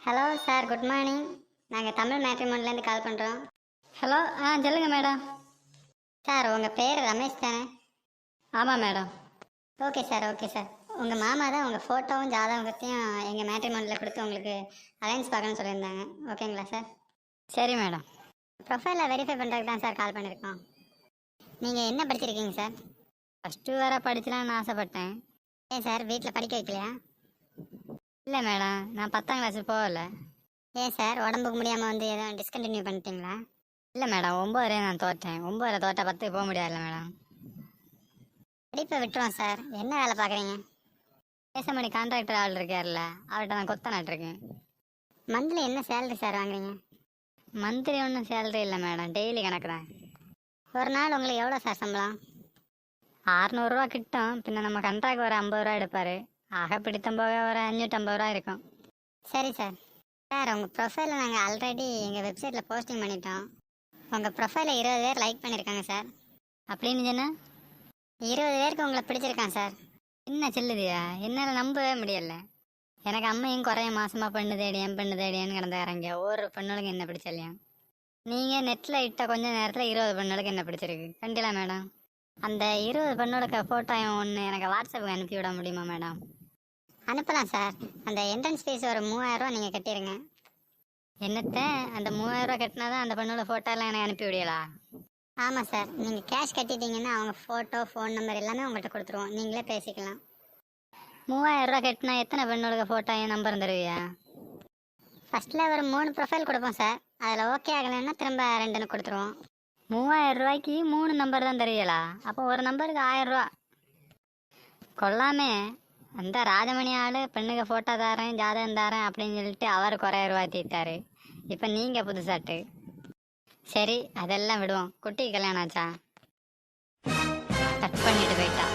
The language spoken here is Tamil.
Hello sir, good morning. நாங்கள் தமிழ் மேட்ரிமோனிலேருந்து கால் பண்ணுறோம். ஹலோ, சொல்லுங்கள் மேடம். சார், உங்கள் பேர் ரமேஷ் தானே? ஆமாம் madam. Okay sir, okay sir. உங்கள் மாமா தான் உங்கள் ஃபோட்டோவும் ஜாதகத்தையும் எங்கள் மேட்ரிமோனியில் கொடுத்து உங்களுக்கு அலைன்ஸ் பார்க்கணும்னு சொல்லியிருந்தாங்க. ஓகேங்களா சார்? சரி மேடம். ப்ரொஃபைலை வெரிஃபை பண்ணுறதுக்கு தான் சார் கால் பண்ணியிருக்கோம். நீங்கள் என்ன படிச்சிருக்கீங்க சார்? +2 வரை படிச்சலான்னு ஆசைப்பட்டேன். ஏன் சார், வீட்டில் படிக்க வைக்கலையா? இல்லை மேடம், நான் 10ஆம் கிளாஸ் போகல. ஏன் சார், உடம்புக்கு முடியாமல் வந்து எதுவும் டிஸ்கண்டினியூ பண்ணிட்டீங்களா? இல்லை மேடம், 9 வரை நான் தோற்றேன். 9 வரை தோட்டா 10க்கு போக முடியாதுல்ல மேடம். படிப்பை விட்டுருவோம் சார். என்ன வேலை பார்க்குறீங்க? பேசமணி கான்ட்ராக்டர் ஆள் இருக்கார்ல, அவர்கிட்ட நான் கொத்த நட்டுருக்கேன். மந்த்லி என்ன சேலரி சார் வாங்குறீங்க? மந்த்லி ஒன்றும் சேலரி இல்லை மேடம், டெய்லி கணக்கு தான். ஒரு நாள் உங்களுக்கு எவ்வளோ சார் சம்பளம்? 600 ரூபா கிட்டும். பின்ன நம்ம கண்ட்ராக்ட் ஒரு 50 ரூபா எடுப்பார். ஆக பிடித்தம் போக ஒரு 550 ரூபா இருக்கும். சரி சார். சார், உங்கள் ப்ரொஃபைலை நாங்கள் ஆல்ரெடி எங்கள் வெப்சைட்டில் போஸ்டிங் பண்ணிட்டோம். உங்கள் ப்ரொஃபைலை 20 பேர் லைக் பண்ணியிருக்காங்க சார். அப்படின்னு சொன்னா 20 பேருக்கு உங்களை பிடிச்சிருக்கான் சார். என்ன சொல்லுதியா? என்னால் நம்பவே முடியல. எனக்கு அம்மையும் குறைய மாசமாக பெண்ணு தேடியேன் பெண்ணு தேடியேன்னு கிடந்தாங்க. ஒரு பெண்ணுகளுக்கு என்ன பிடிச்சலையா? நீங்கள் நெட்டில் இட்ட கொஞ்ச நேரத்தில் 20 பெண்ணுகளுக்கு என்ன பிடிச்சிருக்கு கண்டிலா மேடம்? அந்த 20 பெண்ணுகளுக்கு ஃபோட்டோ ஒன்று எனக்கு வாட்ஸ்அப்புக்கு அனுப்பி விட முடியுமா மேடம்? அனுப்பலாம் சார். அந்த என்ட்ரன்ஸ் ஃபீஸ் ஒரு 3000 ரூபா நீங்கள் கட்டிடுங்க. என்னத்த? அந்த 3000 ரூபா கட்டினா தான் அந்த பெண்ணோட ஃபோட்டோலாம் எனக்கு அனுப்பி விடியலா? ஆமாம் சார். நீங்கள் கேஷ் கட்டிட்டீங்கன்னா அவங்க ஃபோட்டோ, ஃபோன் நம்பர் எல்லாமே உங்கள்கிட்ட கொடுத்துருவோம். நீங்களே பேசிக்கலாம். 3000 ரூபா கட்டினா எத்தனை பெண்ணோட ஃபோட்டோ என் நம்பர் தருவியா? ஃபஸ்ட்டில் ஒரு 3 ப்ரொஃபைல் கொடுப்போம் சார். அதில் ஓகே ஆகலைன்னா திரும்ப 2 கொடுத்துருவோம். 3000 ரூபாய்க்கு 3 நம்பர் தான் தருவீங்களா? அப்போ ஒரு நம்பருக்கு 1000 ரூபா கொள்ளாமே. அந்த ராஜமணி ஆள் பெண்ணுக்கு ஃபோட்டோ தரேன் ஜாதகம் தரேன் அப்படின்னு சொல்லிட்டு அவர் குறைய ரூபா தீட்டாரு. இப்போ நீங்கள் புதுசாட்டு. சரி, அதெல்லாம் விடுவோம். குட்டி கல்யாணம் ஆச்சா? கட் பண்ணிட்டு போயிட்டா.